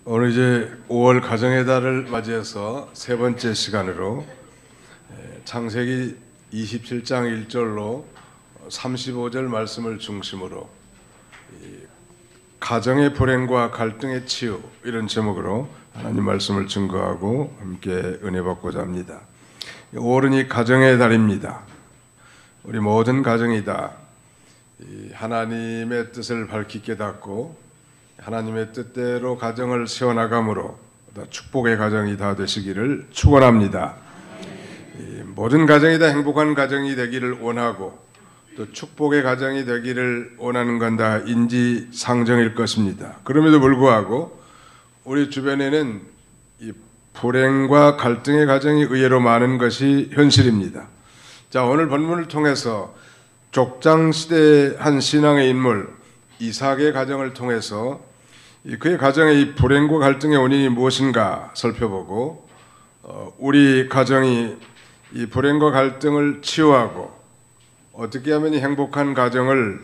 오늘 이제 5월 가정의 달을 맞이해서 세 번째 시간으로 창세기 27장 1절로 35절 말씀을 중심으로 가정의 불행과 갈등의 치유, 이런 제목으로 하나님 말씀을 증거하고 함께 은혜 받고자 합니다. 5월은 이 가정의 달입니다. 우리 모든 가정이 다 하나님의 뜻을 밝히 깨닫고 하나님의 뜻대로 가정을 세워나감으로 축복의 가정이 다 되시기를 축원합니다. 모든 가정이 다 행복한 가정이 되기를 원하고 또 축복의 가정이 되기를 원하는 건 다 인지상정일 것입니다. 그럼에도 불구하고 우리 주변에는 이 불행과 갈등의 가정이 의외로 많은 것이 현실입니다. 자, 오늘 본문을 통해서 족장시대의 한 신앙의 인물 이삭의 가정을 통해서 그의 가정의 이 불행과 갈등의 원인이 무엇인가 살펴보고 우리 가정이 이 불행과 갈등을 치유하고 어떻게 하면 이 행복한 가정을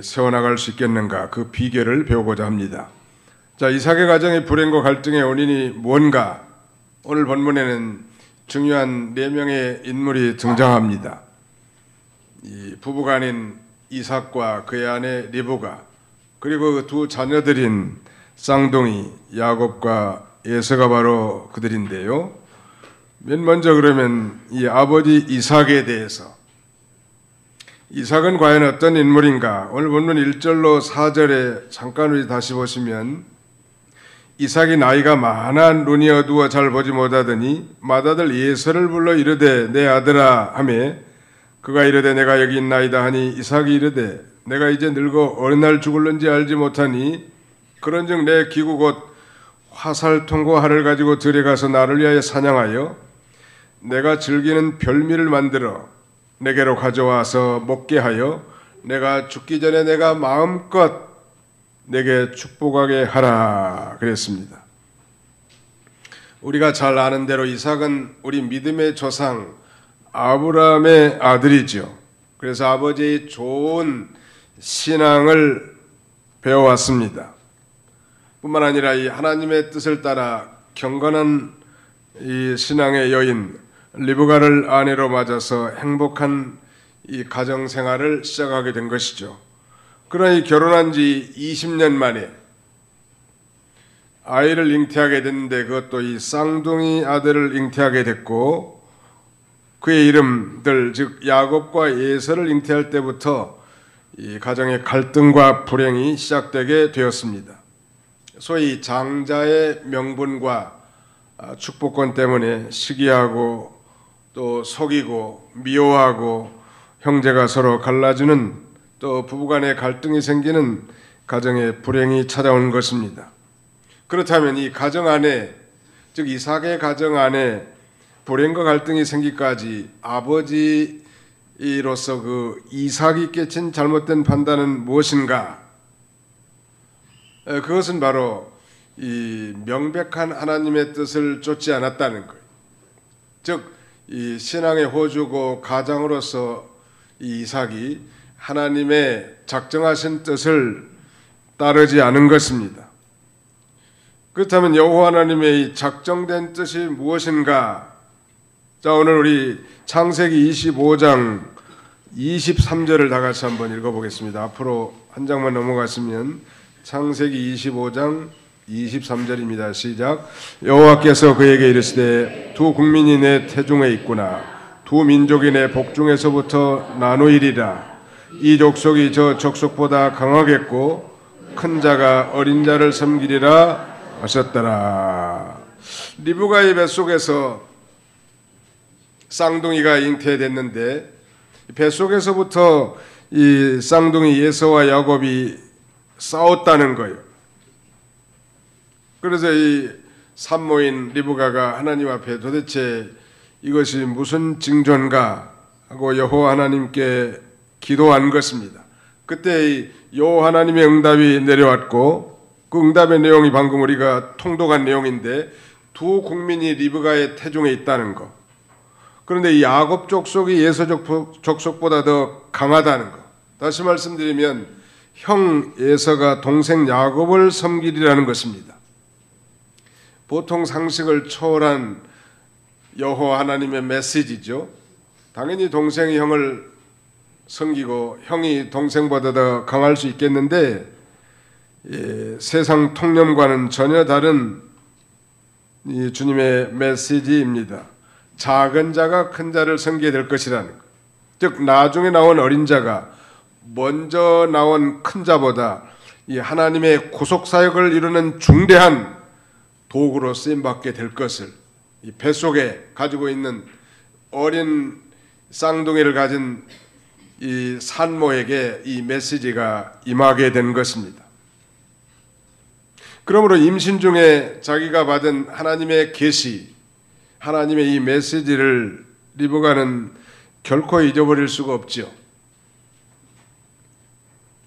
세워나갈 수 있겠는가, 그 비결을 배우고자 합니다. 자, 이삭의 가정의 불행과 갈등의 원인이 뭔가, 오늘 본문에는 중요한 4명의 인물이 등장합니다. 이 부부간인 이삭과 그의 아내 리브가, 그리고 그 두 자녀들인 쌍둥이 야곱과 에서가 바로 그들인데요. 맨 먼저 그러면 이 아버지 이삭에 대해서, 이삭은 과연 어떤 인물인가? 오늘 본문 1절로 4절에 잠깐 우리 다시 보시면, 이삭이 나이가 많아 눈이 어두워 잘 보지 못하더니 맏아들 에서를 불러 이르되 내 아들아 하며, 그가 이르되 내가 여기 있나이다 하니 이삭이 이르되 내가 이제 늙어 어느 날 죽을는지 알지 못하니 그런즉 내 기구 곧 화살통과 활을 가지고 들에 가서 나를 위하여 사냥하여 내가 즐기는 별미를 만들어 내게로 가져와서 먹게 하여 내가 죽기 전에 내가 마음껏 내게 축복하게 하라 그랬습니다. 우리가 잘 아는 대로 이삭은 우리 믿음의 조상 아브라함의 아들이죠. 그래서 아버지의 좋은 신앙을 배워왔습니다. 뿐만 아니라 이 하나님의 뜻을 따라 경건한 이 신앙의 여인 리브가를 아내로 맞아서 행복한 이 가정 생활을 시작하게 된 것이죠. 그러니 결혼한 지 20년 만에 아이를 잉태하게 됐는데, 그것도 이 쌍둥이 아들을 잉태하게 됐고, 그의 이름들 즉 야곱과 에서를 잉태할 때부터 이 가정의 갈등과 불행이 시작되게 되었습니다. 소위 장자의 명분과 축복권 때문에 시기하고 또 속이고 미워하고 형제가 서로 갈라지는, 또 부부간의 갈등이 생기는 가정의 불행이 찾아오는 것입니다. 그렇다면 이 가정 안에, 즉 이삭의 가정 안에 불행과 갈등이 생기까지 아버지로서 그 이삭이 깨친 잘못된 판단은 무엇인가? 그것은 바로 이 명백한 하나님의 뜻을 쫓지 않았다는 거예요. 즉, 이 신앙의 호주고 가장으로서 이 이삭이 하나님의 작정하신 뜻을 따르지 않은 것입니다. 그렇다면 여호와 하나님의 이 작정된 뜻이 무엇인가? 자, 오늘 우리 창세기 25장 23절을 다 같이 한번 읽어보겠습니다. 앞으로 한 장만 넘어갔으면 창세기 25장 23절입니다. 시작. 여호와께서 그에게 이르시되 두 국민이 내 태중에 있구나. 두 민족이 내 복중에서부터 나누이리라. 이 족속이 저 족속보다 강하겠고 큰 자가 어린 자를 섬기리라 하셨더라. 리브가의 뱃속에서 쌍둥이가 잉태됐는데, 뱃속에서부터 이 쌍둥이 에서와 야곱이 싸웠다는 거예요. 그래서 이 산모인 리브가가 하나님 앞에 도대체 이것이 무슨 징조인가 하고 여호와 하나님께 기도한 것입니다. 그때 여호와 하나님의 응답이 내려왔고, 그 응답의 내용이 방금 우리가 통독한 내용인데, 두 국민이 리브가의 태중에 있다는 것. 그런데 이 야곱 족속이 에서 족속보다 더 강하다는 것. 다시 말씀드리면 형 에서가 동생 야곱을 섬기리라는 것입니다. 보통 상식을 초월한 여호와 하나님의 메시지죠. 당연히 동생이 형을 섬기고 형이 동생보다 더 강할 수 있겠는데 세상 통념과는 전혀 다른 이 주님의 메시지입니다. 작은 자가 큰 자를 섬기게 될 것이라는 것. 즉 나중에 나온 어린 자가 먼저 나온 큰 자보다 이 하나님의 구속 사역을 이루는 중대한 도구로 쓰임받게 될 것을 이 뱃속에 가지고 있는 어린 쌍둥이를 가진 이 산모에게 이 메시지가 임하게 된 것입니다. 그러므로 임신 중에 자기가 받은 하나님의 계시, 하나님의 이 메시지를 리브가는 결코 잊어버릴 수가 없죠.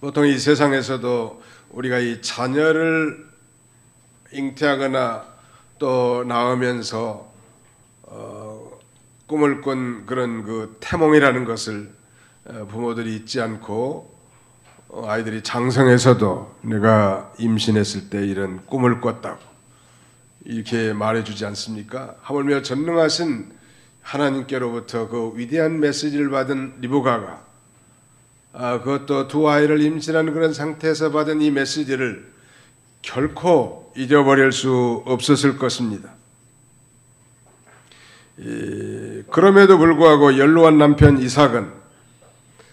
보통 이 세상에서도 우리가 이 자녀를 잉태하거나 또 낳으면서 꿈을 꾼 그런 그 태몽이라는 것을 부모들이 잊지 않고 아이들이 장성해서도 내가 임신했을 때 이런 꿈을 꿨다고 이렇게 말해주지 않습니까? 하물며 전능하신 하나님께로부터 그 위대한 메시지를 받은 리브가가 그것도 두 아이를 임신하는 그런 상태에서 받은 이 메시지를 결코 잊어버릴 수 없었을 것입니다. 그럼에도 불구하고 연로한 남편 이삭은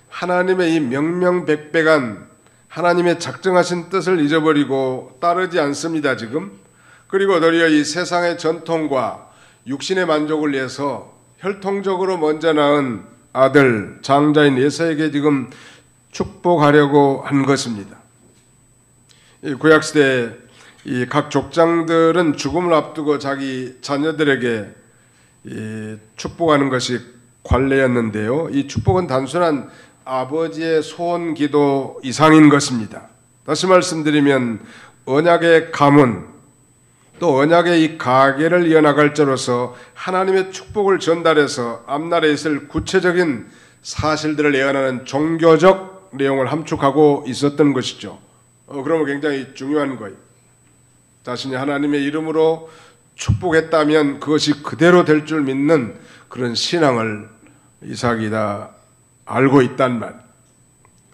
하나님의 이 명명백백한 하나님의 작정하신 뜻을 잊어버리고 따르지 않습니다. 지금. 그리고 도리어 이 세상의 전통과 육신의 만족을 위해서 혈통적으로 먼저 낳은 아들 장자인 에사에게 지금 축복하려고 한 것입니다. 이 구약시대 이 각 족장들은 죽음을 앞두고 자기 자녀들에게 축복하는 것이 관례였는데요. 이 축복은 단순한 아버지의 소원 기도 이상인 것입니다. 다시 말씀드리면 언약의 가문 또 언약의 이 가계를 이어나갈 자로서 하나님의 축복을 전달해서 앞날에 있을 구체적인 사실들을 예언하는 종교적 내용을 함축하고 있었던 것이죠. 그러면 굉장히 중요한 거예요. 자신이 하나님의 이름으로 축복했다면 그것이 그대로 될 줄 믿는 그런 신앙을 이삭이 다 알고 있단 말.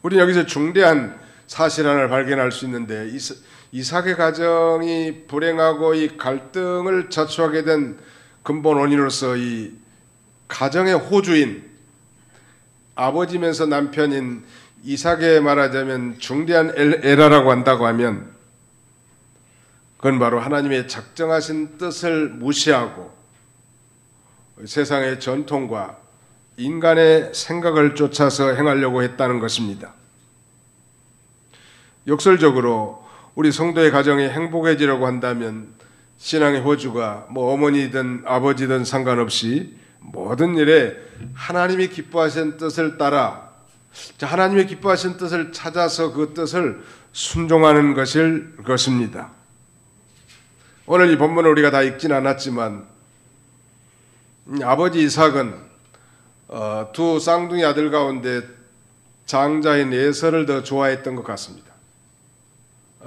우리는 여기서 중대한 사실 하나를 발견할 수 있는데 이삭의 가정이 불행하고 이 갈등을 자초하게 된 근본 원인으로서 이 가정의 호주인 아버지면서 남편인 이삭에 말하자면 중대한 에라라고 한다고 하면 그건 바로 하나님의 작정하신 뜻을 무시하고 세상의 전통과 인간의 생각을 쫓아서 행하려고 했다는 것입니다. 역설적으로 우리 성도의 가정이 행복해지려고 한다면 신앙의 호주가 어머니든 아버지든 상관없이 모든 일에 하나님이 기뻐하신 뜻을 따라 하나님의 기뻐하신 뜻을 찾아서 그 뜻을 순종하는 것일 것입니다. 오늘 이 본문을 우리가 다 읽진 않았지만 아버지 이삭은 두 쌍둥이 아들 가운데 장자인 에서를 더 좋아했던 것 같습니다.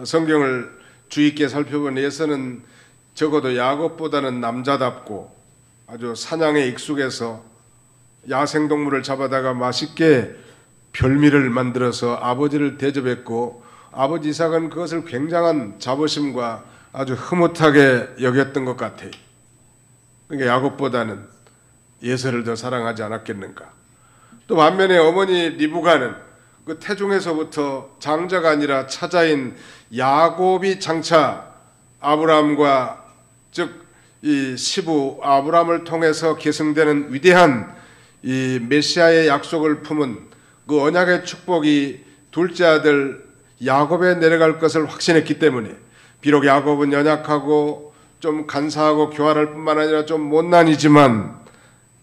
성경을 주의 있게 살펴본 에서는 적어도 야곱보다는 남자답고 아주 사냥에 익숙해서 야생동물을 잡아다가 맛있게 별미를 만들어서 아버지를 대접했고 아버지 이삭은 그것을 굉장한 자부심과 아주 흐뭇하게 여겼던 것 같아요. 그러니까 야곱보다는 에서를 더 사랑하지 않았겠는가. 또 반면에 어머니 리브가는 그 태중에서부터 장자가 아니라 차자인 야곱이 장차 아브라함과 즉 이 시부 아브라함을 통해서 계승되는 위대한 이 메시아의 약속을 품은 그 언약의 축복이 둘째 아들 야곱에 내려갈 것을 확신했기 때문에 비록 야곱은 연약하고 좀 간사하고 교활할 뿐만 아니라 좀 못난이지만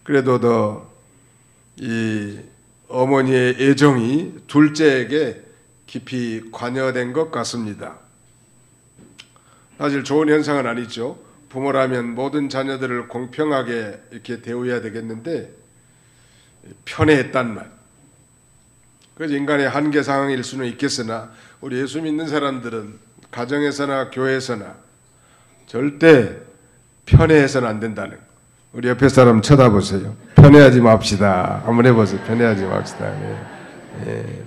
그래도 더 이 어머니의 애정이 둘째에게 깊이 관여된 것 같습니다. 사실 좋은 현상은 아니죠. 부모라면 모든 자녀들을 공평하게 이렇게 대우해야 되겠는데 편애했단 말. 그래서 인간의 한계 상황일 수는 있겠으나 우리 예수 믿는 사람들은 가정에서나 교회에서나 절대 편애해서는 안 된다는 거. 우리 옆에 사람 쳐다보세요. 편애하지 맙시다. 한번 해보세요. 편애하지 맙시다. 네. 네.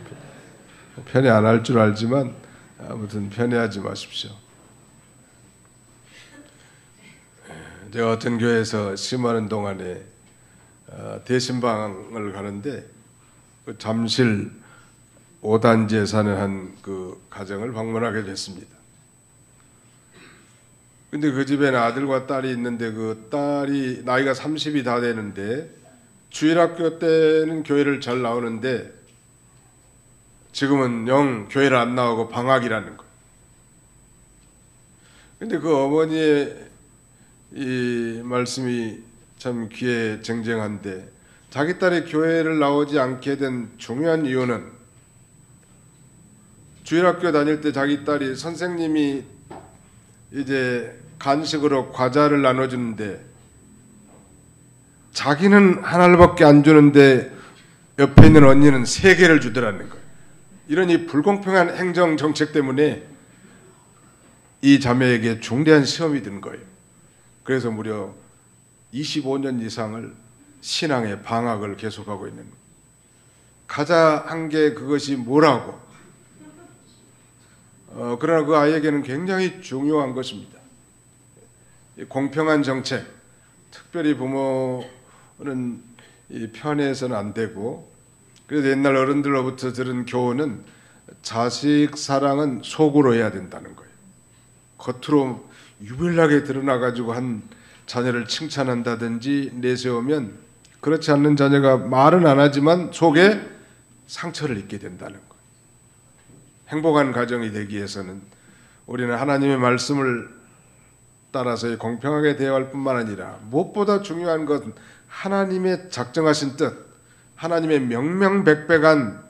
편애 안 할 줄 알지만 아무튼 편애하지 마십시오. 제가 어떤 교회에서 심하는 동안에 대신방을 가는데 그 잠실 5단지에 사는 한 그 가정을 방문하게 됐습니다. 근데 그 집에는 아들과 딸이 있는데 그 딸이 나이가 30이 다 되는데 주일학교 때는 교회를 잘 나오는데 지금은 영 교회를 안 나오고 방학이라는 거예요. 근데 그 어머니의 이 말씀이 참 귀에 쟁쟁한데 자기 딸이 교회를 나오지 않게 된 중요한 이유는 주일학교 다닐 때 자기 딸이 선생님이 이제 간식으로 과자를 나눠주는데 자기는 하나밖에 안 주는데 옆에 있는 언니는 3개를 주더라는 거예요. 이런 이 불공평한 행정 정책 때문에 이 자매에게 중대한 시험이 든 거예요. 그래서 무려 25년 이상을 신앙의 방학을 계속하고 있는 가자 한 게 그것이 뭐라고 그러나 그 아이에게는 굉장히 중요한 것입니다. 공평한 정책, 특별히 부모는 편애해서는 안 되고 그래서 옛날 어른들로부터 들은 교훈은 자식 사랑은 속으로 해야 된다는 거예요. 겉으로 유별나게 드러나가지고 한 자녀를 칭찬한다든지 내세우면 그렇지 않는 자녀가 말은 안 하지만 속에 상처를 입게 된다는 거예요. 행복한 가정이 되기 위해서는 우리는 하나님의 말씀을 따라서 공평하게 대화할 뿐만 아니라 무엇보다 중요한 것은 하나님의 작정하신 뜻, 하나님의 명명백백한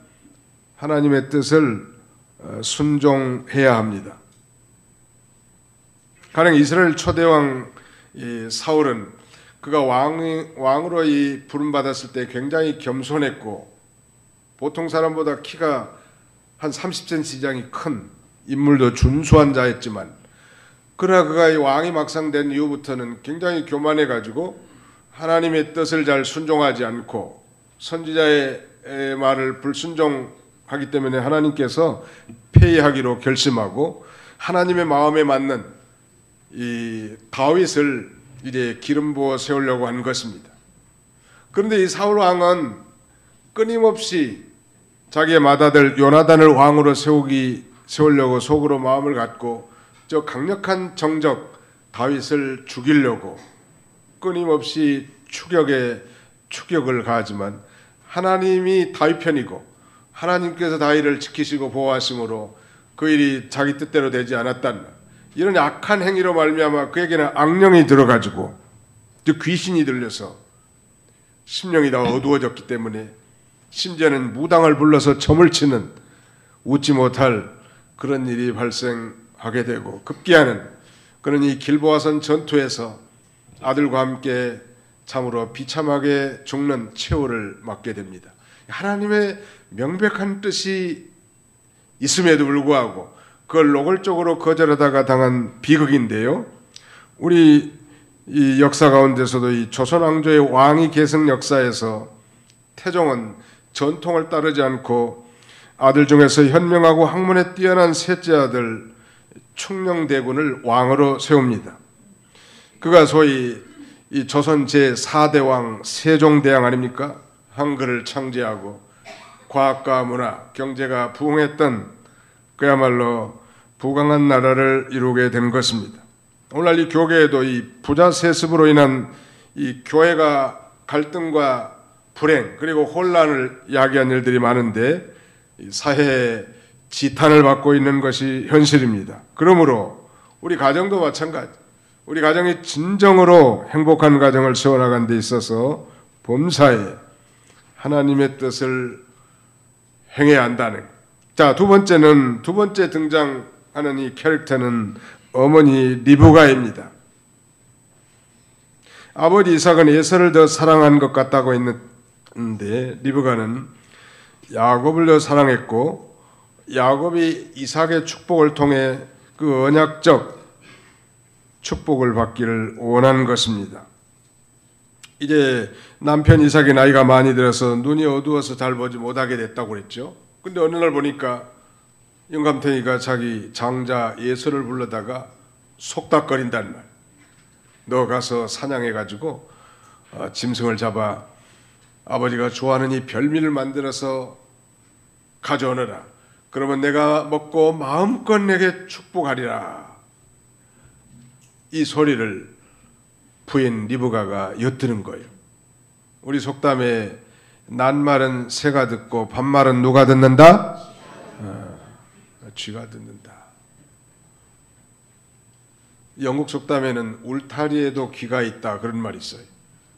하나님의 뜻을 순종해야 합니다. 가령 이스라엘 초대왕 사울은 그가 왕으로 부름받았을 때 굉장히 겸손했고 보통 사람보다 키가 한 30cm 이상이 큰 인물도 준수한 자였지만 그러나 그가 왕이 막상 된 이후부터는 굉장히 교만해가지고 하나님의 뜻을 잘 순종하지 않고 선지자의 말을 불순종하기 때문에 하나님께서 폐위하기로 결심하고 하나님의 마음에 맞는 이 다윗을 이제 기름 부어 세우려고 한 것입니다. 그런데 이 사울 왕은 끊임없이 자기의 맏아들 요나단을 왕으로 세우려고 속으로 마음을 갖고 저 강력한 정적 다윗을 죽이려고 끊임없이 추격을 가하지만 하나님이 다윗 편이고 하나님께서 다윗을 지키시고 보호하심으로 그 일이 자기 뜻대로 되지 않았단 이런 악한 행위로 말미암아 그에게는 악령이 들어가지고 귀신이 들려서 심령이 다 어두워졌기 때문에 심지어는 무당을 불러서 점을 치는 웃지 못할 그런 일이 발생하게 되고 급기야는 그는 이 길보아선 전투에서 아들과 함께 참으로 비참하게 죽는 최후를 맞게 됩니다. 하나님의 명백한 뜻이 있음에도 불구하고 그걸 노골적으로 거절하다가 당한 비극인데요. 우리 이 역사 가운데서도 이 조선 왕조의 왕위 계승 역사에서 태종은 전통을 따르지 않고 아들 중에서 현명하고 학문에 뛰어난 셋째 아들 충녕대군을 왕으로 세웁니다. 그가 소위 이 조선 제4대 왕 세종대왕 아닙니까? 한글을 창제하고 과학과 문화, 경제가 부흥했던 그야말로 부강한 나라를 이루게 된 것입니다. 오늘날 이 교계에도 이 부자 세습으로 인한 이 교회가 갈등과 불행 그리고 혼란을 야기한 일들이 많은데 사회에 지탄을 받고 있는 것이 현실입니다. 그러므로 우리 가정도 마찬가지. 우리 가정이 진정으로 행복한 가정을 세워나가는 데 있어서 범사에 하나님의 뜻을 행해야 한다는 것. 자, 두 번째 등장하는 이 캐릭터는 어머니 리브가입니다. 아버지 이삭은 에서를 더 사랑한 것 같다고 했는데 리브가는 야곱을 더 사랑했고 야곱이 이삭의 축복을 통해 그 언약적 축복을 받기를 원하는 것입니다. 이제 남편 이삭이 나이가 많이 들어서 눈이 어두워서 잘 보지 못하게 됐다고 그랬죠. 근데 어느 날 보니까 영감탱이가 자기 장자 예서를 불러다가 속닥거린다는 말. 너 가서 사냥해가지고 짐승을 잡아 아버지가 좋아하는 이 별미를 만들어서 가져오너라. 그러면 내가 먹고 마음껏 내게 축복하리라. 이 소리를 부인 리브가가 엿드는 거예요. 우리 속담에 낱말은 새가 듣고 반말은 누가 듣는다? 쥐가 듣는다. 영국 속담에는 울타리에도 귀가 있다 그런 말이 있어요.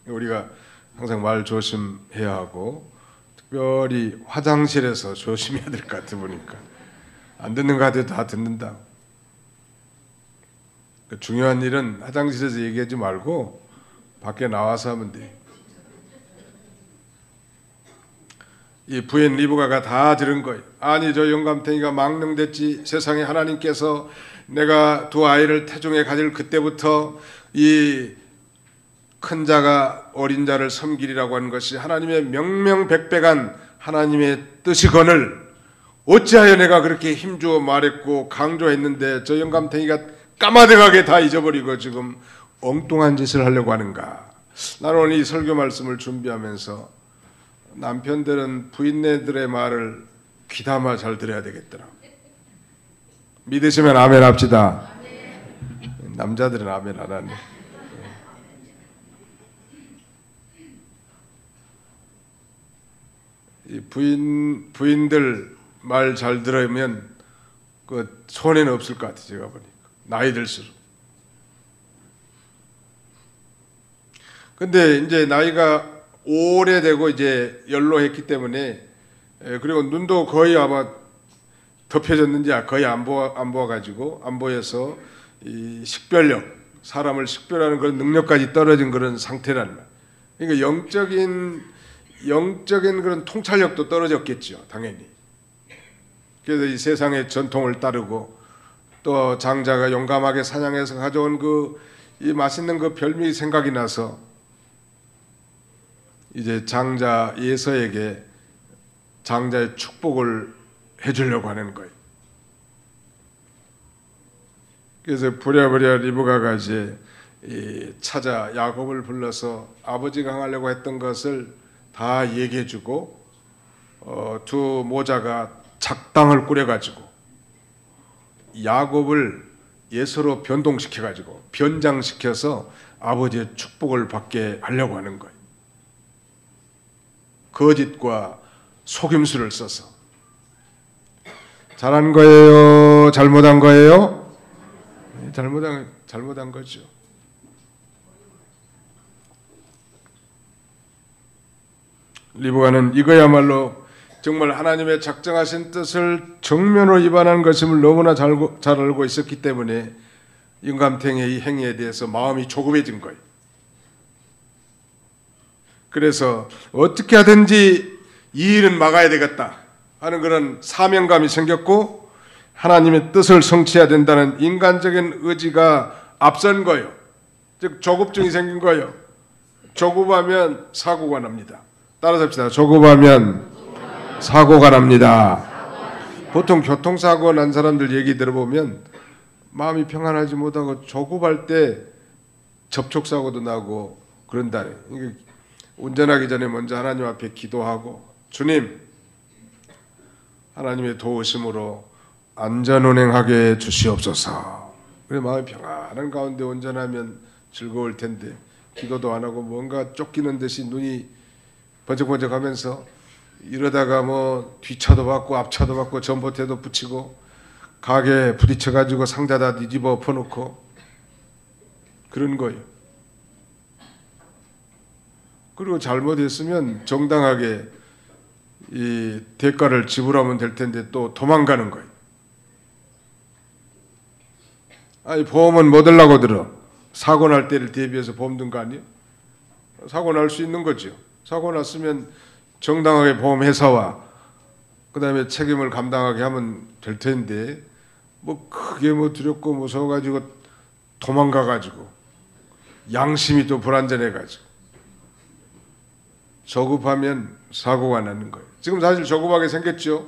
우리가 항상 말 조심해야 하고 특별히 화장실에서 조심해야 될 것 같아 보니까 안 듣는 것 같아도 다 듣는다. 중요한 일은 화장실에서 얘기하지 말고 밖에 나와서 하면 돼. 이 부인 리브가가 다 들은 거예요. 아니 저 영감탱이가 망령됐지. 세상에 하나님께서 내가 두 아이를 태중에 가질 그때부터 이 큰 자가 어린 자를 섬기리라고 하는 것이 하나님의 명명백백한 하나님의 뜻이거늘 어찌하여 내가 그렇게 힘주어 말했고 강조했는데 저 영감탱이가 까마득하게 다 잊어버리고 지금 엉뚱한 짓을 하려고 하는가. 나는 오늘 이 설교 말씀을 준비하면서 남편들은 부인네들의 말을 귀담아 잘 들어야 되겠더라. 믿으시면 아멘 합시다. 남자들은 아멘 안 하네. 이 부인들 말 잘 들으면 그 손해는 없을 것 같아요. 제가 보니까 나이 들수록. 근데 이제 나이가 오래되고 이제 연로했기 때문에 그리고 눈도 거의 아마 덮여졌는지 거의 안 보아가지고 안 보여서 이 식별력, 사람을 식별하는 그런 능력까지 떨어진 그런 상태라는 말. 그러니까 영적인 그런 통찰력도 떨어졌겠죠, 당연히. 그래서 이 세상의 전통을 따르고 또 장자가 용감하게 사냥해서 가져온 이 맛있는 그 별미 생각이 나서 이제 장자 예서에게 장자의 축복을 해주려고 하는 거예요. 그래서 부랴부랴 리브가가 이제 찾아 야곱을 불러서 아버지가 행하려고 했던 것을 다 얘기해주고 두 모자가 작당을 꾸려가지고 야곱을 예서로 변동시켜가지고 변장시켜서 아버지의 축복을 받게 하려고 하는 거예요. 거짓과 속임수를 써서. 잘한 거예요? 잘못한 거예요? 잘못한 거죠. 리브가는 이거야말로 정말 하나님의 작정하신 뜻을 정면으로 위반한 것임을 너무나 잘 알고 있었기 때문에 영감탱이의 이 행위에 대해서 마음이 조급해진 거예요. 그래서 어떻게 하든지 이 일은 막아야 되겠다 하는 그런 사명감이 생겼고 하나님의 뜻을 성취해야 된다는 인간적인 의지가 앞선 거예요. 즉 조급증이 생긴 거예요. 조급하면 사고가 납니다. 따라서 합시다. 조급하면 사고가 납니다. 보통 교통사고 난 사람들 얘기 들어보면 마음이 평안하지 못하고 조급할 때 접촉사고도 나고 그런다. 운전하기 전에 먼저 하나님 앞에 기도하고 주님 하나님의 도우심으로 안전운행하게 주시옵소서. 그래 마음이 평안한 가운데 운전하면 즐거울 텐데 기도도 안 하고 뭔가 쫓기는 듯이 눈이 번쩍번쩍하면서 이러다가 뭐 뒤차도 받고 앞차도 받고 전봇대도 붙이고 가게 부딪혀가지고 상자 다 뒤집어 엎어놓고 그런 거예요. 그리고 잘못했으면 정당하게 이 대가를 지불하면 될 텐데 또 도망가는 거예요. 아니 보험은 뭐 들라고 들어? 사고 날 때를 대비해서 보험 든 거 아니에요? 사고 날 수 있는 거죠. 사고 났으면 정당하게 보험회사와 그 다음에 책임을 감당하게 하면 될 텐데 뭐 크게 뭐 두렵고 무서워가지고 도망가가지고 양심이 또 불안전해가지고 조급하면 사고가 나는 거예요. 지금 사실 조급하게 생겼죠.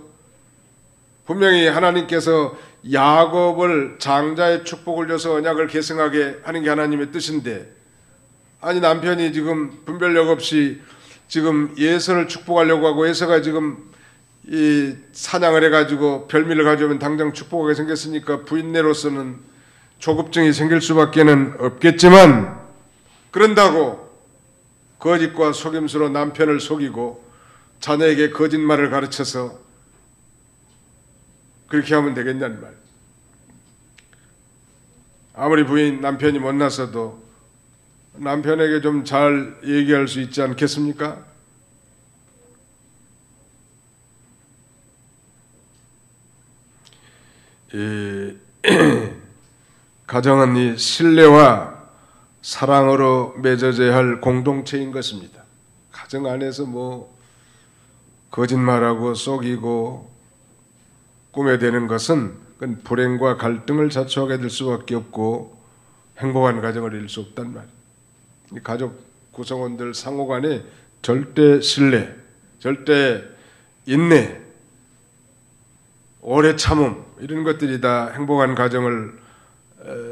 분명히 하나님께서 야곱을 장자의 축복을 줘서 언약을 계승하게 하는 게 하나님의 뜻인데, 아니 남편이 지금 분별력 없이 지금 예서를 축복하려고 하고, 예서가 지금 이 사냥을 해가지고 별미를 가져오면 당장 축복하게 생겼으니까 부인네로서는 조급증이 생길 수밖에는 없겠지만, 그런다고 거짓과 속임수로 남편을 속이고 자녀에게 거짓말을 가르쳐서 그렇게 하면 되겠냐는 말. 아무리 남편이 못나서도 남편에게 좀 잘 얘기할 수 있지 않겠습니까? 가정은 이 신뢰와 사랑으로 맺어져야 할 공동체인 것입니다. 가정 안에서 뭐 거짓말하고 속이고 꾸며대는 것은 그건 불행과 갈등을 자초하게 될 수밖에 없고 행복한 가정을 이룰 수 없단 말이에요. 가족 구성원들 상호 간에 절대 신뢰, 절대 인내, 오래 참음, 이런 것들이 다 행복한 가정을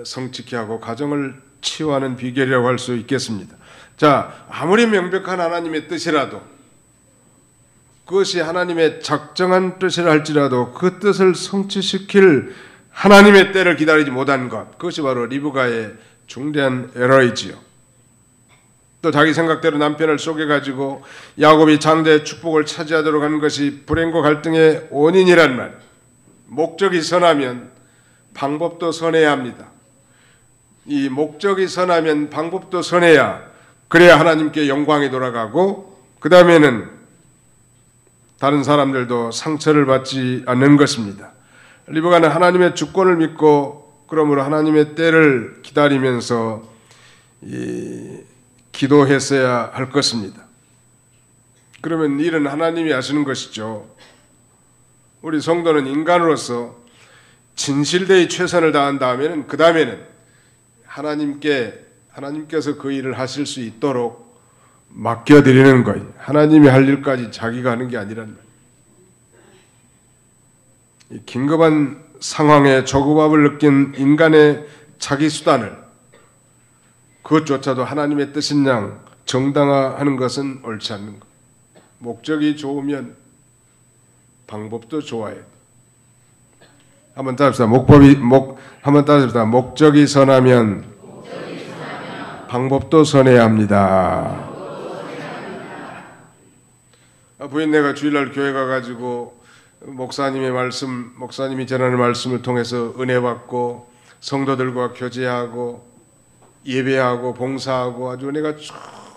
성취케 하고 가정을 치유하는 비결이라고 할 수 있겠습니다. 자, 아무리 명백한 하나님의 뜻이라도, 그것이 하나님의 작정한 뜻이라 할지라도 그 뜻을 성취시킬 하나님의 때를 기다리지 못한 것, 그것이 바로 리브가의 중대한 에러이지요. 또 자기 생각대로 남편을 속여가지고 야곱이 장자의 축복을 차지하도록 하는 것이 불행과 갈등의 원인이란 말. 목적이 선하면 방법도 선해야 합니다. 이 목적이 선하면 방법도 선해야, 그래야 하나님께 영광이 돌아가고 그 다음에는 다른 사람들도 상처를 받지 않는 것입니다. 리브가는 하나님의 주권을 믿고 그러므로 하나님의 때를 기다리면서 기도했어야 할 것입니다. 그러면 일은 하나님이 하시는 것이죠. 우리 성도는 인간으로서 진실되이 최선을 다한 다음에는, 그 다음에는 하나님께서 그 일을 하실 수 있도록 맡겨드리는 거예요. 하나님이 할 일까지 자기가 하는 게 아니란 말이에요. 긴급한 상황에 조급함을 느낀 인간의 자기 수단을, 그것조차도 하나님의 뜻인 양 정당화하는 것은 옳지 않는 거예요. 목적이 좋으면 방법도 좋아요. 한번 따집시다. 한번 따집시다. 목적이 선하면 방법도 선해야 합니다. 부인네가 주일날 교회 가가지고 목사님이 전하는 말씀을 통해서 은혜 받고 성도들과 교제하고 예배하고 봉사하고 아주 은혜가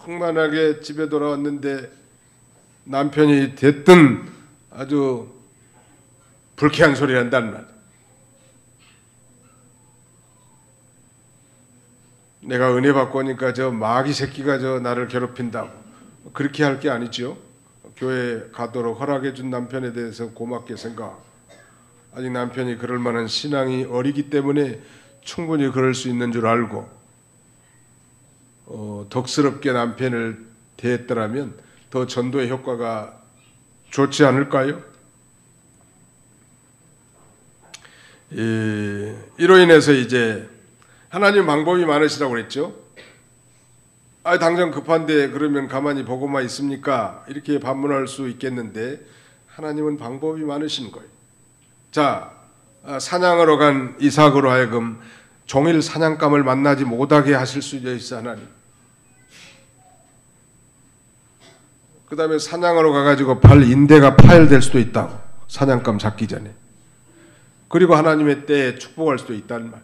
충만하게 집에 돌아왔는데, 남편이 됐든 아주 불쾌한 소리를 한단 말이야. 내가 은혜 받고 오니까 저 마귀 새끼가 저 나를 괴롭힌다고. 그렇게 할 게 아니죠. 교회 가도록 허락해 준 남편에 대해서 고맙게 생각하고, 아직 남편이 그럴 만한 신앙이 어리기 때문에 충분히 그럴 수 있는 줄 알고, 덕스럽게 남편을 대했더라면 더 전도의 효과가 좋지 않을까요? 이로 인해서 이제 하나님 방법이 많으시다고 그랬죠. 당장 급한데 그러면 가만히 보고만 있습니까? 이렇게 반문할 수 있겠는데, 하나님은 방법이 많으신 거예요. 자, 사냥으로 간 이삭으로 하여금 종일 사냥감을 만나지 못하게 하실 수도 있어, 하나님. 그 다음에 사냥으로 가가지고 발 인대가 파열될 수도 있다고, 사냥감 잡기 전에. 그리고 하나님의 때에 축복할 수도 있다는 말.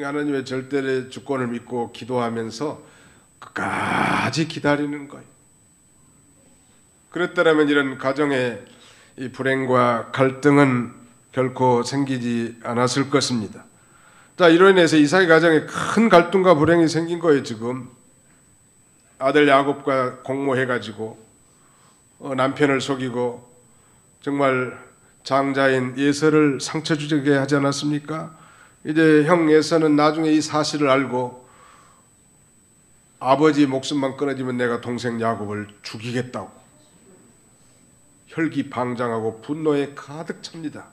하나님의 절대의 주권을 믿고 기도하면서 끝까지 기다리는 거예요. 그랬더라면 이런 가정의 이 불행과 갈등은 결코 생기지 않았을 것입니다. 자, 이로 인해서 이삭의 가정에 큰 갈등과 불행이 생긴 거예요. 지금 아들 야곱과 공모해가지고 남편을 속이고 정말 장자인 예서를 상처 주게 하지 않았습니까? 이제 형 에서는 나중에 이 사실을 알고 아버지 목숨만 끊어지면 내가 동생 야곱을 죽이겠다고 혈기방장하고 분노에 가득 찹니다.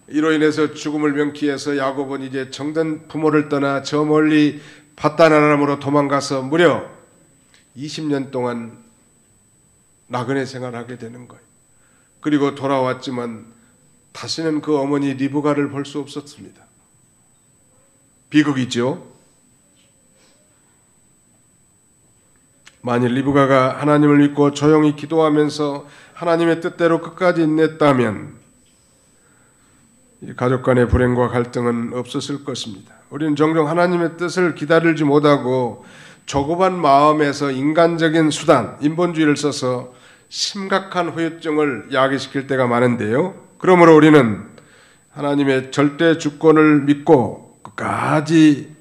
이로 인해서 죽음을 명기해서 야곱은 이제 정든 부모를 떠나 저 멀리 밧단 아람으로 도망가서 무려 20년 동안 나그네 생활하게 되는 거예요. 그리고 돌아왔지만 다시는 그 어머니 리브가를 볼 수 없었습니다. 비극이죠. 만일 리브가가 하나님을 믿고 조용히 기도하면서 하나님의 뜻대로 끝까지 인냈다면 가족 간의 불행과 갈등은 없었을 것입니다. 우리는 종종 하나님의 뜻을 기다리지 못하고 조급한 마음에서 인간적인 수단, 인본주의를 써서 심각한 후유증을 야기시킬 때가 많은데요. 그러므로 우리는 하나님의 절대 주권을 믿고 끝까지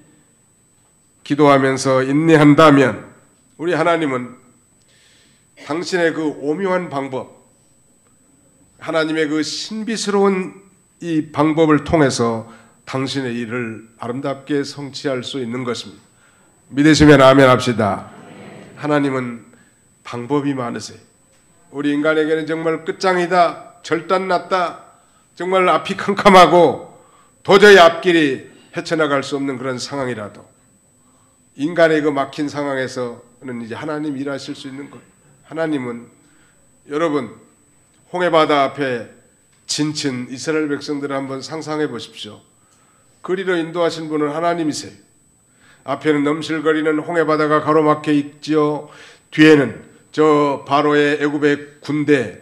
기도하면서 인내한다면 우리 하나님은 당신의 그 오묘한 방법, 하나님의 그 신비스러운 이 방법을 통해서 당신의 일을 아름답게 성취할 수 있는 것입니다. 믿으시면 아멘 합시다. 하나님은 방법이 많으세요. 우리 인간에게는 정말 끝장이다, 절단났다, 정말 앞이 캄캄하고 도저히 앞길이 헤쳐나갈 수 없는 그런 상황이라도 인간의 그 막힌 상황에서는 이제 하나님 일하실 수 있는 거예요. 하나님은 여러분 홍해바다 앞에 진친 이스라엘 백성들을 한번 상상해 보십시오. 그리로 인도하신 분은 하나님이세요. 앞에는 넘실거리는 홍해바다가 가로막혀 있지요. 뒤에는 저 바로의 애굽의 군대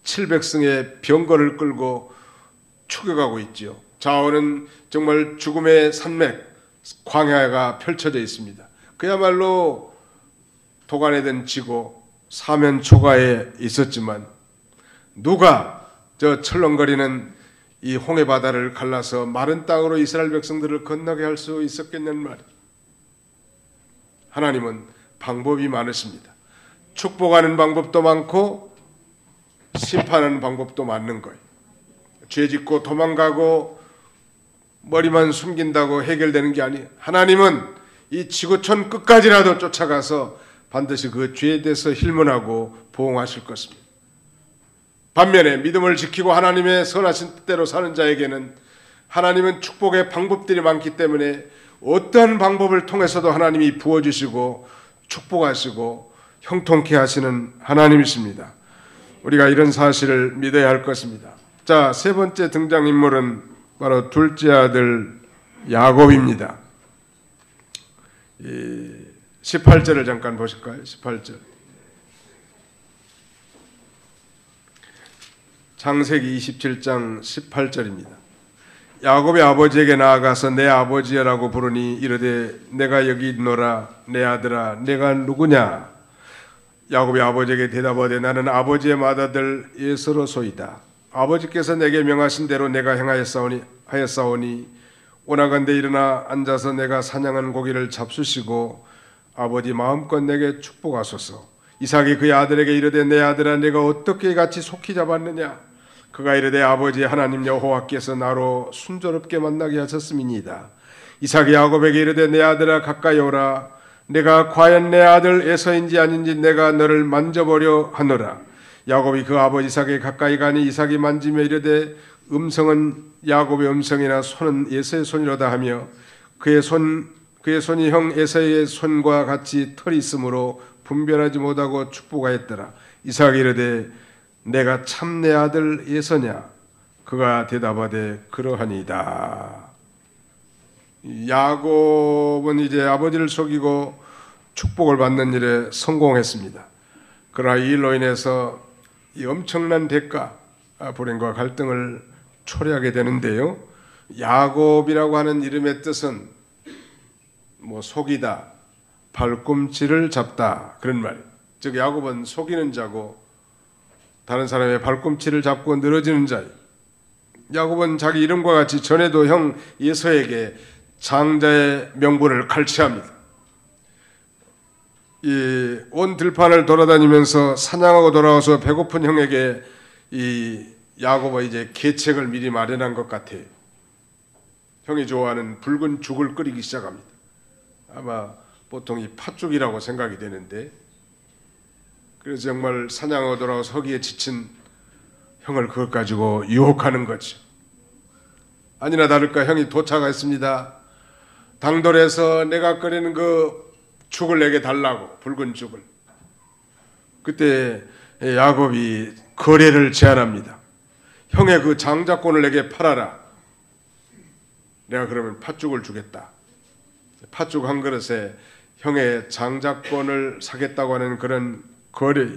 700승의 병거를 끌고 추격하고 있지요. 좌우는 정말 죽음의 산맥 광야가 펼쳐져 있습니다. 그야말로 도가내든 지고 사면 초가에 있었지만 누가 저 철렁거리는 이 홍해바다를 갈라서 마른 땅으로 이스라엘 백성들을 건너게 할 수 있었겠냐는 말이에요. 하나님은 방법이 많으십니다. 축복하는 방법도 많고 심판하는 방법도 많는 거예요. 죄 짓고 도망가고 머리만 숨긴다고 해결되는 게 아니에요. 하나님은 이 지구촌 끝까지라도 쫓아가서 반드시 그 죄에 대해서 힐문하고 보응하실 것입니다. 반면에 믿음을 지키고 하나님의 선하신 뜻대로 사는 자에게는 하나님은 축복의 방법들이 많기 때문에 어떠한 방법을 통해서도 하나님이 부어주시고 축복하시고 형통케 하시는 하나님이십니다. 우리가 이런 사실을 믿어야 할 것입니다. 자, 세 번째 등장인물은 바로 둘째 아들 야곱입니다. 18절을 잠깐 보실까요? 18절. 창세기 27장 18절입니다. 야곱의 아버지에게 나아가서 내 아버지여라고 부르니 이르되 내가 여기 있노라. 내 아들아 내가 누구냐? 야곱의 아버지에게 대답하되 나는 아버지의 맏아들 에서로소이다. 아버지께서 내게 명하신 대로 내가 하였사오니 오나간데 일어나 앉아서 내가 사냥한 고기를 잡수시고 아버지 마음껏 내게 축복하소서. 이삭이 그의 아들에게 이르되 내 아들아 내가 어떻게 같이 속히 잡았느냐? 그가 이르되 아버지 하나님 여호와께서 나로 순조롭게 만나게 하셨음이니이다. 이삭이 야곱에게 이르되 내 아들아 가까이 오라. 내가 과연 내 아들 에서인지 아닌지 내가 너를 만져보려 하노라. 야곱이 그 아버지 이삭에 가까이 가니 이삭이 만지며 이르되 음성은 야곱의 음성이나 손은 에서의 손이로다 하며 그의 손이 형 에서의 손과 같이 털이 있으므로 분별하지 못하고 축복하였더라. 이삭이 이르되 내가 참 내 아들 에서냐? 그가 대답하되 그러하니이다. 야곱은 이제 아버지를 속이고 축복을 받는 일에 성공했습니다. 그러나 이 일로 인해서 이 엄청난 대가, 불행과 갈등을 초래하게 되는데요. 야곱이라고 하는 이름의 뜻은 속이다, 발꿈치를 잡다 그런 말이에요. 즉 야곱은 속이는 자고 다른 사람의 발꿈치를 잡고 늘어지는 자예요. 야곱은 자기 이름과 같이 전에도 형 에서에게 장자의 명분을 갈취합니다. 이 온 들판을 돌아다니면서 사냥하고 돌아와서 배고픈 형에게 이 야곱은 이제 계책을 미리 마련한 것 같아요. 형이 좋아하는 붉은 죽을 끓이기 시작합니다. 아마 보통 이 팥죽이라고 생각이 되는데, 그래서 정말 사냥하고 돌아와서 허기에 지친 형을 그것 가지고 유혹하는 거죠. 아니나 다를까 형이 도착했습니다. 당돌해서 내가 끓이는 그 죽을 내게 달라고, 붉은 죽을. 그때 야곱이 거래를 제안합니다. 형의 그 장자권을 내게 팔아라. 내가 그러면 팥죽을 주겠다. 팥죽 한 그릇에 형의 장자권을 사겠다고 하는 그런 거래.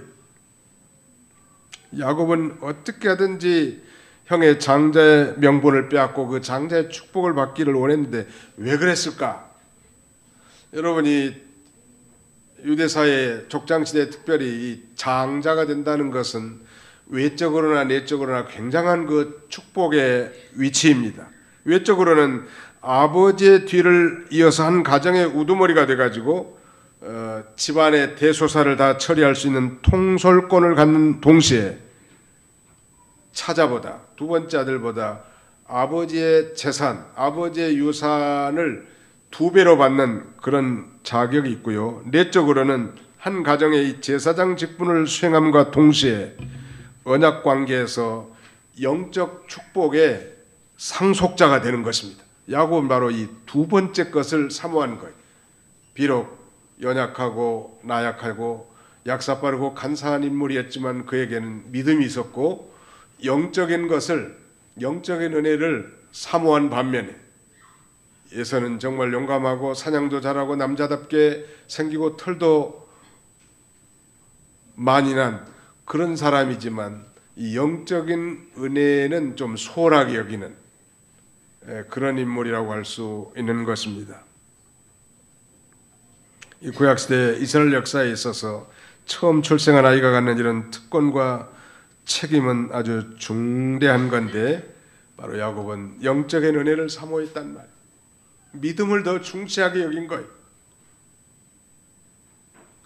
야곱은 어떻게 하든지 형의 장자의 명분을 빼앗고 그 장자의 축복을 받기를 원했는데 왜 그랬을까? 여러분이 유대사의 족장시대에 특별히 이 장자가 된다는 것은 외적으로나 내적으로나 굉장한 그 축복의 위치입니다. 외적으로는 아버지의 뒤를 이어서 한 가정의 우두머리가 돼가지고 집안의 대소사를 다 처리할 수 있는 통솔권을 갖는 동시에 차자보다, 두 번째 아들보다 아버지의 재산, 아버지의 유산을 2배로 받는 그런 자격이 있고요. 내적으로는 한 가정의 이 제사장 직분을 수행함과 동시에 언약 관계에서 영적 축복의 상속자가 되는 것입니다. 야곱은 바로 이 두 번째 것을 사모한 거예요. 비록 연약하고 나약하고 약사빠르고 간사한 인물이었지만 그에게는 믿음이 있었고 영적인 것을, 영적인 은혜를 사모한 반면에 에서는 정말 용감하고 사냥도 잘하고 남자답게 생기고 털도 많이 난 그런 사람이지만 이 영적인 은혜는 좀 소홀하게 여기는 그런 인물이라고 할 수 있는 것입니다. 이 구약시대 이스라엘 역사에 있어서 처음 출생한 아이가 갖는 이런 특권과 책임은 아주 중대한 건데, 바로 야곱은 영적인 은혜를 사모했단 말이에요. 믿음을 더 중시하게 여긴 거예요.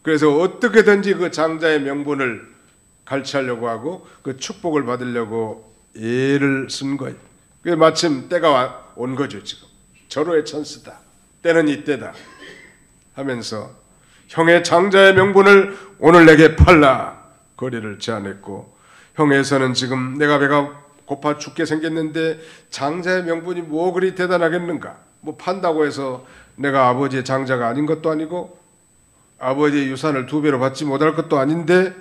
그래서 어떻게든지 그 장자의 명분을 갈취하려고 하고 그 축복을 받으려고 애를 쓴 거예요. 그래서 마침 때가 온 거죠. 지금 절호의 찬스다, 때는 이때다 하면서 형의 장자의 명분을 오늘 내게 팔라 거래를 제안했고, 형에서는 지금 내가 배가 고파 죽게 생겼는데 장자의 명분이 뭐 그리 대단하겠는가? 뭐 판다고 해서 내가 아버지의 장자가 아닌 것도 아니고 아버지의 유산을 2배로 받지 못할 것도 아닌데,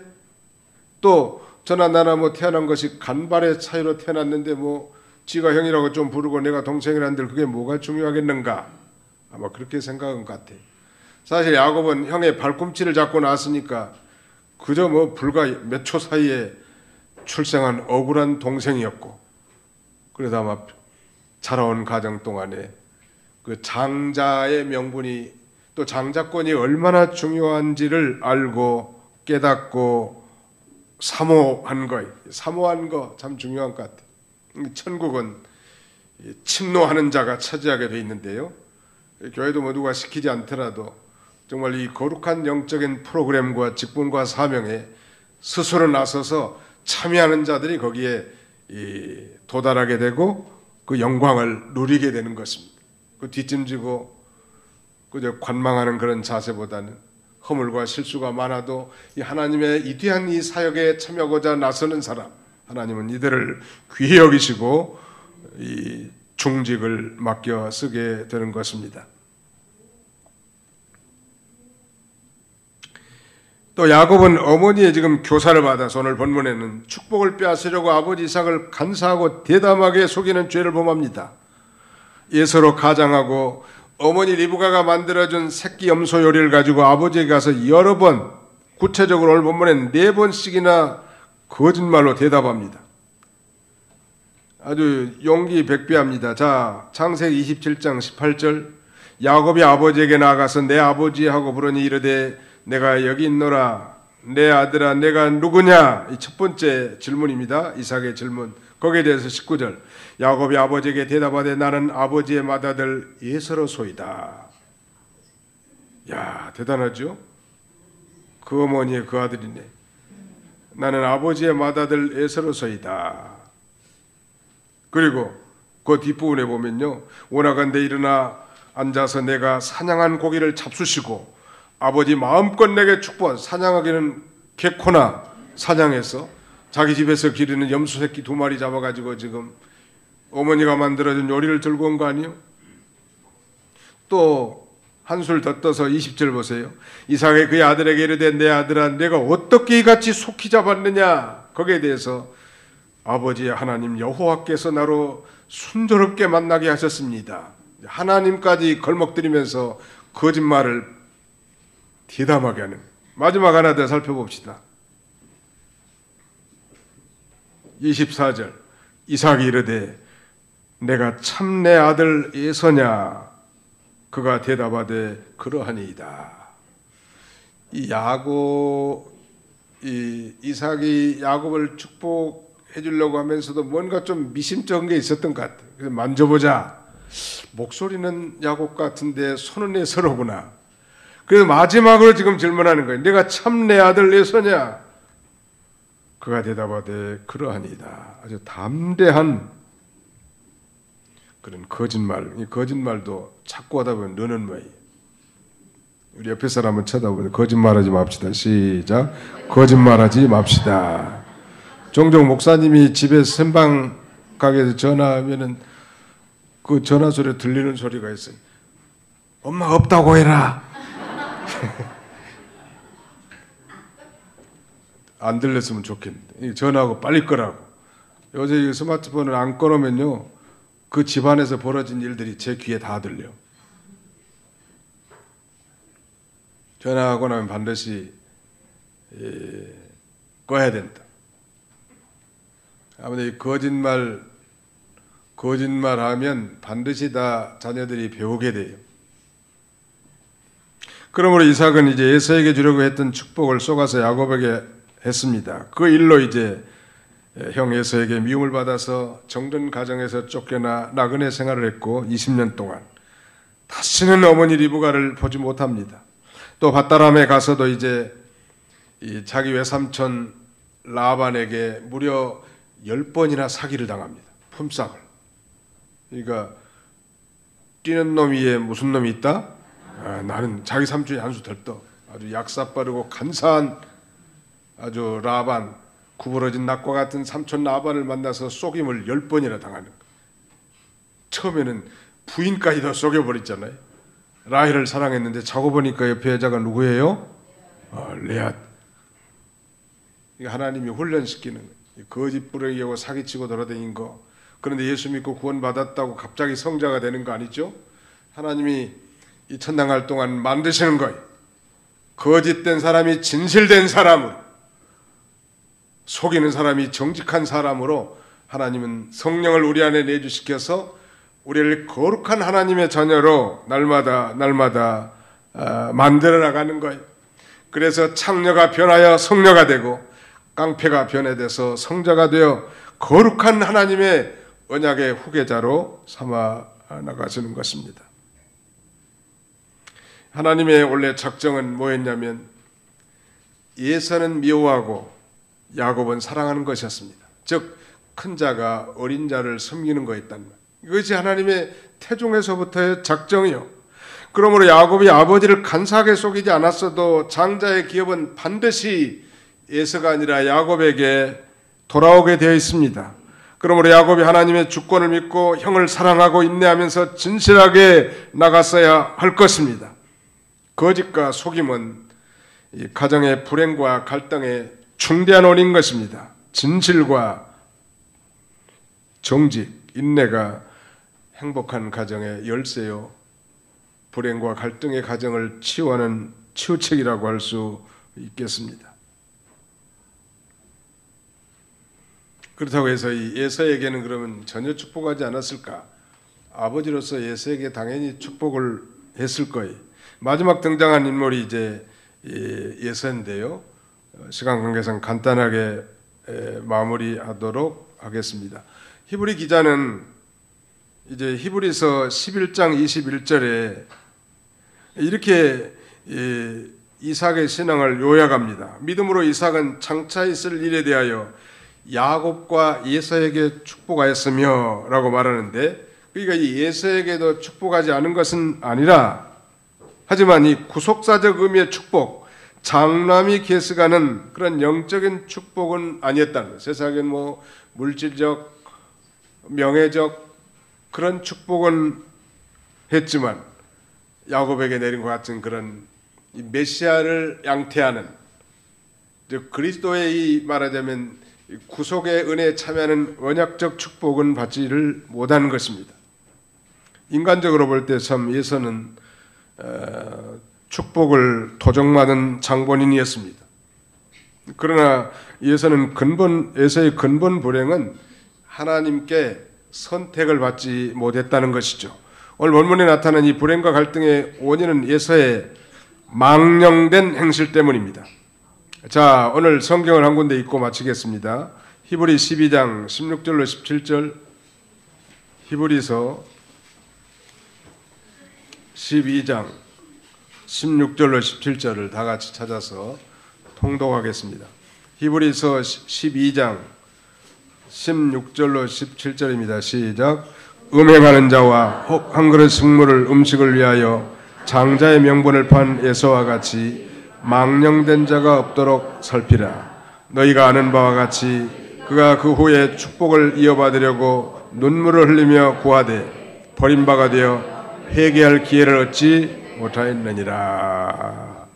또 저나 나나 뭐 태어난 것이 간발의 차이로 태어났는데 뭐 지가 형이라고 좀 부르고 내가 동생이란들 그게 뭐가 중요하겠는가? 아마 그렇게 생각한 것 같아요. 사실 야곱은 형의 발꿈치를 잡고 나왔으니까 그저 뭐 불과 몇 초 사이에 출생한 억울한 동생이었고, 그래도 아마 자라온 가정 동안에 그 장자의 명분이, 또 장자권이 얼마나 중요한지를 알고 깨닫고 사모한 거 참 중요한 것 같아요. 천국은 침노하는 자가 차지하게 돼 있는데요, 교회도 뭐 누가 시키지 않더라도 정말 이 거룩한 영적인 프로그램과 직분과 사명에 스스로 나서서 참여하는 자들이 거기에 도달하게 되고 그 영광을 누리게 되는 것입니다. 그 뒷짐지고 그저 관망하는 그런 자세보다는 허물과 실수가 많아도 이 하나님의 위대한 이 사역에 참여하고자 나서는 사람, 하나님은 이들을 귀히 여기시고 이 중직을 맡겨 쓰게 되는 것입니다. 또 야곱은 어머니의 지금 교사를 받아서 오늘 본문에는 축복을 빼앗으려고 아버지 이삭을 간사하고 대담하게 속이는 죄를 범합니다. 예서로 가장하고 어머니 리브가가 만들어준 새끼 염소 요리를 가지고 아버지에게 가서 여러 번, 구체적으로 오늘 본문에는 4번씩이나 거짓말로 대답합니다. 아주 용기 백배합니다. 자, 창세기 27장 18절, 야곱이 아버지에게 나아가서 내 아버지 하고 부르니 이르되 내가 여기 있노라. 내 아들아 내가 누구냐? 이 첫 번째 질문입니다. 이삭의 질문. 거기에 대해서 19절, 야곱이 아버지에게 대답하되 나는 아버지의 맏아들 에서로소이다. 야, 대단하죠? 그 어머니의 그 아들이네. 나는 아버지의 맏아들 에서로소이다. 그리고 그 뒷부분에 보면요, 오나간데 일어나 앉아서 내가 사냥한 고기를 잡수시고 아버지 마음껏 내게 축복. 사냥하기는 개코나 사냥해서 자기 집에서 기르는 염소 새끼 2마리 잡아가지고 지금 어머니가 만들어준 요리를 들고 온 거 아니에요? 또 한술 더 떠서 20절 보세요. 이삭이 그의 아들에게 이르되 내 아들아 내가 어떻게 이같이 속히 잡았느냐. 거기에 대해서 아버지 하나님 여호와께서 나로 순조롭게 만나게 하셨습니다. 하나님까지 걸먹들이면서 거짓말을 대담하게 하는. 마지막 하나 더 살펴봅시다. 24절 이삭이 이르되 내가 참 내 아들 에서냐. 그가 대답하되 그러하니이다. 이삭이 야곱을 축복해 주려고 하면서도 뭔가 좀 미심쩍은 게 있었던 것 같아요. 그래서 만져보자. 목소리는 야곱 같은데 손은 에서로구나. 그래서 마지막으로 지금 질문하는 거예요. 내가 참 내 아들 에서냐? 그가 대답하되 그러하니이다. 아주 담대한 그런 거짓말. 이 거짓말도 자꾸 하다 보면 느는 거예요. 우리 옆에 사람은 쳐다보면 거짓말하지 맙시다. 시작. 거짓말하지 맙시다. 종종 목사님이 집에 선방 가게에서 전화하면은 그 전화 소리에 들리는 소리가 있어요. 엄마 없다고 해라. 안 들렸으면 좋겠는데 전화하고 빨리 끄라고. 요새 스마트폰을 안 꺼놓으면요 그 집안에서 벌어진 일들이 제 귀에 다 들려. 전화하고 나면 반드시 꺼야 된다. 아무튼 이 거짓말하면 반드시 다 자녀들이 배우게 돼요. 그러므로 이삭은 이제 에서에게 주려고 했던 축복을 쏘가서 야곱에게 했습니다. 그 일로 이제 형 에서에게 미움을 받아서 정든 가정에서 쫓겨나 나그네 생활을 했고 20년 동안 다시는 어머니 리브가를 보지 못합니다. 또 밧다람에 가서도 이제 자기 외삼촌 라반에게 무려 10번이나 사기를 당합니다. 품삯을. 그러니까 뛰는 놈 위에 무슨 놈이 있다? 나는 자기 삼촌이 한 수 덜 떠. 아주 약사 빠르고 간사한 아주 라반, 구부러진 낙과 같은 삼촌 라반을 만나서 속임을 10번이나 당하는 거예요. 처음에는 부인까지도 속여버렸잖아요. 라헬을 사랑했는데 자고 보니까 옆에 여자가 누구예요? 레앗. 이거 하나님이 훈련시키는 거예요. 거짓 부르기하고 사기치고 돌아다닌 거. 그런데 예수 믿고 구원받았다고 갑자기 성자가 되는 거 아니죠? 하나님이 이 천당할 동안 만드시는 거예요. 거짓된 사람이 진실된 사람으로, 속이는 사람이 정직한 사람으로 하나님은 성령을 우리 안에 내주시켜서 우리를 거룩한 하나님의 자녀로 날마다 만들어 나가는 거예요. 그래서 창녀가 변하여 성녀가 되고 깡패가 변해돼서 성자가 되어 거룩한 하나님의 언약의 후계자로 삼아 나가시는 것입니다. 하나님의 원래 작정은 뭐였냐면 에서는 미워하고 야곱은 사랑하는 것이었습니다. 즉 큰 자가 어린 자를 섬기는 거였단 말이에요. 이것이 하나님의 태중에서부터의 작정이요. 그러므로 야곱이 아버지를 간사하게 속이지 않았어도 장자의 기업은 반드시 에서가 아니라 야곱에게 돌아오게 되어 있습니다. 그러므로 야곱이 하나님의 주권을 믿고 형을 사랑하고 인내하면서 진실하게 나갔어야 할 것입니다. 거짓과 속임은 이 가정의 불행과 갈등의 중대한 원인 것입니다. 진실과 정직, 인내가 행복한 가정의 열쇠요, 불행과 갈등의 가정을 치유하는 치유책이라고 할 수 있겠습니다. 그렇다고 해서 이 에서에게는 그러면 전혀 축복하지 않았을까? 아버지로서 에서에게 당연히 축복을 했을 거예요. 마지막 등장한 인물이 이제 에서인데요. 시간 관계상 간단하게 마무리하도록 하겠습니다. 히브리 기자는 이제 히브리서 11장 21절에 이렇게 이삭의 신앙을 요약합니다. 믿음으로 이삭은 장차 있을 일에 대하여 야곱과 에서에게 축복하였으며 라고 말하는데, 그러니까 이 에서에게도 축복하지 않은 것은 아니라, 하지만 이 구속사적 의미의 축복, 장남이 계승하는 그런 영적인 축복은 아니었다는 거예요. 세상엔 뭐 물질적, 명예적 그런 축복은 했지만 야곱에게 내린 것 같은 그런 이 메시아를 양태하는, 즉 그리스도의 이 말하자면 구속의 은혜에 참여하는 언약적 축복은 받지를 못하는 것입니다. 인간적으로 볼 때 참 에서는 축복을 도적맞은 장본인이었습니다. 그러나 에서는 에서의 근본 불행은 하나님께 선택을 받지 못했다는 것이죠. 오늘 본문에 나타난 이 불행과 갈등의 원인은 에서의 망령된 행실 때문입니다. 자, 오늘 성경을 한 군데 읽고 마치겠습니다. 히브리 12장 16절로 17절, 히브리서 12장 16절로 17절을 다 같이 찾아서 통독하겠습니다. 히브리서 12장 16절로 17절입니다. 시작. 음행하는 자와 혹 한 그릇 식물을 음식을 위하여 장자의 명분을 판 에서와 같이 망령된 자가 없도록 살피라. 너희가 아는 바와 같이 그가 그 후에 축복을 이어받으려고 눈물을 흘리며 구하되 버림받아 되어 회개할 기회를 얻지 못하였느니라.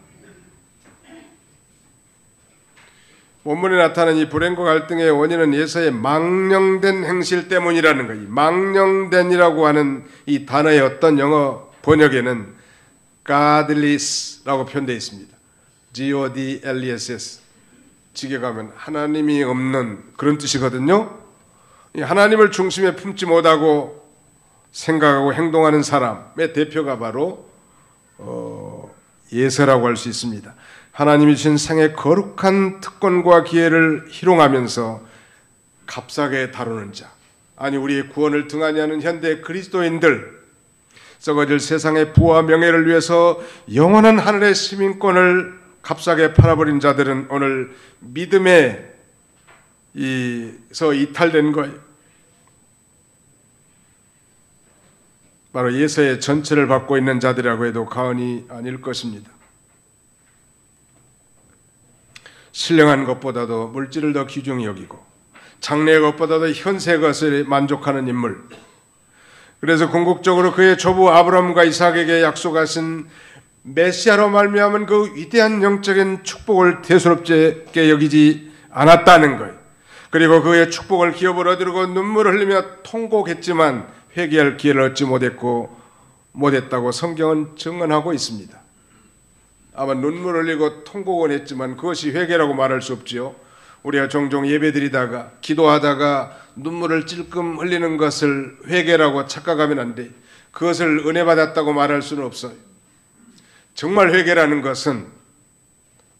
본문에 나타난 이 불행과 갈등의 원인은 에서의 망령된 행실 때문이라는 거예요. 망령된이라고 하는 이 단어의 어떤 영어 번역에는 godless라고 표현되어 있습니다. godless, 직역하면 하나님이 없는 그런 뜻이거든요. 하나님을 중심에 품지 못하고 생각하고 행동하는 사람의 대표가 바로 에서라고 할 수 있습니다. 하나님이 주신 생의 거룩한 특권과 기회를 희롱하면서 값싸게 다루는 자, 아니 우리의 구원을 등한히 하는 현대 그리스도인들, 썩어질 세상의 부와 명예를 위해서 영원한 하늘의 시민권을 값싸게 팔아버린 자들은 오늘 믿음에서 이탈된 거예요. 바로 에서의 전체를 받고 있는 자들이라고 해도 과언이 아닐 것입니다. 신령한 것보다도 물질을 더 귀중히 여기고 장래의 것보다도 현세의 것을 만족하는 인물, 그래서 궁극적으로 그의 조부 아브라함과 이삭에게 약속하신 메시아로 말미암은 그 위대한 영적인 축복을 대수롭게 여기지 않았다는 거예요. 그리고 그의 축복을 기업을 얻으려고 눈물을 흘리며 통곡했지만 회개할 기회를 얻지 못했다고 성경은 증언하고 있습니다. 아마 눈물을 흘리고 통곡은 했지만 그것이 회개라고 말할 수 없지요. 우리가 종종 예배드리다가 기도하다가 눈물을 찔끔 흘리는 것을 회개라고 착각하면 안 돼. 그것을 은혜 받았다고 말할 수는 없어요. 정말 회개라는 것은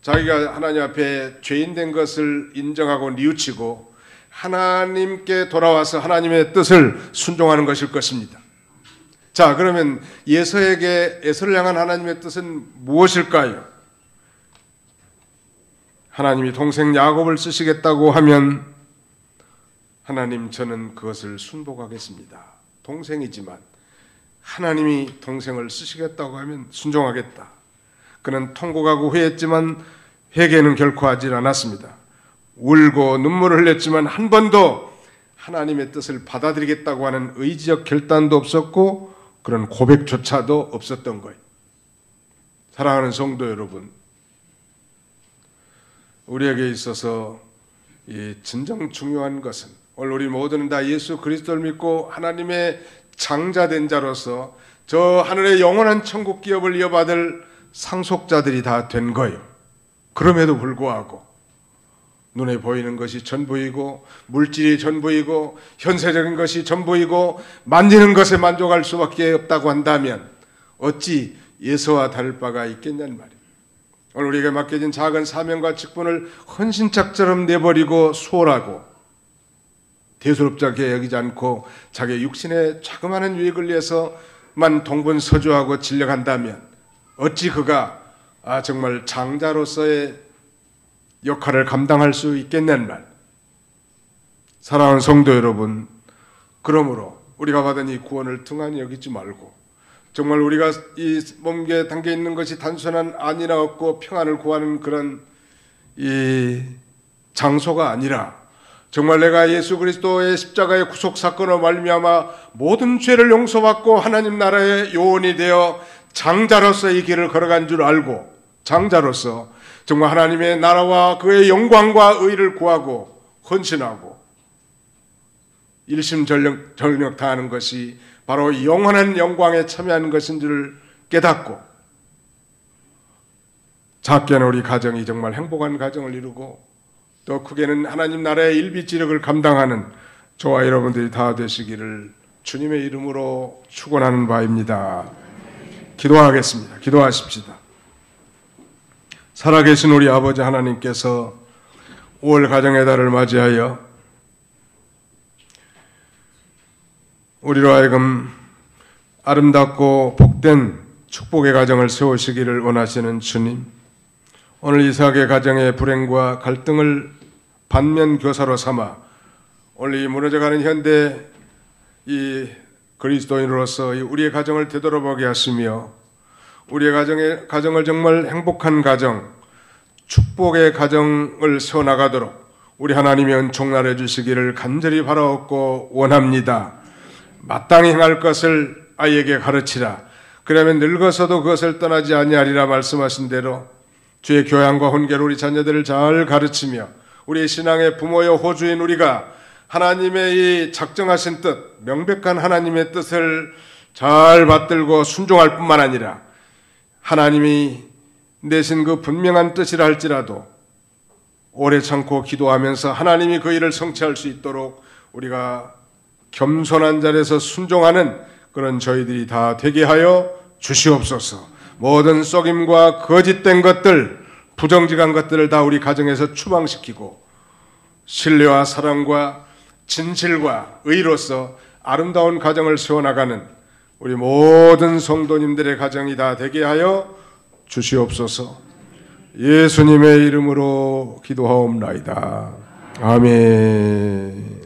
자기가 하나님 앞에 죄인 된 것을 인정하고 뉘우치고 하나님께 돌아와서 하나님의 뜻을 순종하는 것일 것입니다. 자, 그러면 에서를 향한 하나님의 뜻은 무엇일까요? 하나님이 동생 야곱을 쓰시겠다고 하면 하나님, 저는 그것을 순복하겠습니다. 동생이지만 하나님이 동생을 쓰시겠다고 하면 순종하겠다. 그는 통곡하고 회했지만 회개는 결코 하지 않았습니다. 울고 눈물을 흘렸지만 한 번도 하나님의 뜻을 받아들이겠다고 하는 의지적 결단도 없었고 그런 고백조차도 없었던 거예요. 사랑하는 성도 여러분, 우리에게 있어서 이 진정 중요한 것은 오늘 우리 모두는 다 예수 그리스도를 믿고 하나님의 장자된 자로서 저 하늘의 영원한 천국 기업을 이어받을 상속자들이 다 된 거예요. 그럼에도 불구하고 눈에 보이는 것이 전부이고 물질이 전부이고 현세적인 것이 전부이고 만지는 것에 만족할 수밖에 없다고 한다면 어찌 예서와 다를 바가 있겠냐는 말이에요. 오늘 우리에게 맡겨진 작은 사명과 직분을 헌신짝처럼 내버리고 소홀하고 대수롭지 않게 여기지 않고 자기의 육신의 자그마한 유익을 위해서만 동분서주하고 진력한다면 어찌 그가 정말 장자로서의 역할을 감당할 수 있겠냐는 말. 사랑하는 성도 여러분, 그러므로 우리가 받은 이 구원을 등한히 여기지 말고 정말 우리가 이 몸에 담겨 있는 것이 단순한 안위나 없고 평안을 구하는 그런 이 장소가 아니라 정말 내가 예수 그리스도의 십자가의 구속 사건으로 말미암아 모든 죄를 용서받고 하나님 나라의 요원이 되어 장자로서 이 길을 걸어간 줄 알고 장자로서 정말 하나님의 나라와 그의 영광과 의를 구하고 헌신하고 일심전력 다하는 것이 바로 영원한 영광에 참여하는 것인 줄 깨닫고 작게는 우리 가정이 정말 행복한 가정을 이루고 또 크게는 하나님 나라의 일비지력을 감당하는 저와 여러분들이 다 되시기를 주님의 이름으로 축원하는 바입니다. 기도하겠습니다. 기도하십시다. 살아계신 우리 아버지 하나님께서 5월 가정의 달을 맞이하여 우리로 하여금 아름답고 복된 축복의 가정을 세우시기를 원하시는 주님, 오늘 이삭의 가정의 불행과 갈등을 반면교사로 삼아 오늘 이 무너져가는 현대 이 그리스도인으로서 우리의 가정을 되돌아보게 하시며 우리의 가정을 정말 행복한 가정, 축복의 가정을 세워나가도록 우리 하나님의 은총 나눠 주시기를 간절히 바라옵고 원합니다. 마땅히 행할 것을 아이에게 가르치라. 그러면 늙어서도 그것을 떠나지 아니하리라 말씀하신 대로 주의 교양과 훈계로 우리 자녀들을 잘 가르치며 우리 신앙의 부모여 호주인 우리가 하나님의 이 작정하신 뜻, 명백한 하나님의 뜻을 잘 받들고 순종할 뿐만 아니라 하나님이 내신 그 분명한 뜻이라 할지라도 오래 참고 기도하면서 하나님이 그 일을 성취할 수 있도록 우리가 겸손한 자리에서 순종하는 그런 저희들이 다 되게 하여 주시옵소서. 모든 속임과 거짓된 것들, 부정직한 것들을 다 우리 가정에서 추방시키고 신뢰와 사랑과 진실과 의로서 아름다운 가정을 세워나가는 우리 모든 성도님들의 가정이 다 되게 하여 주시옵소서. 예수님의 이름으로 기도하옵나이다. 아멘.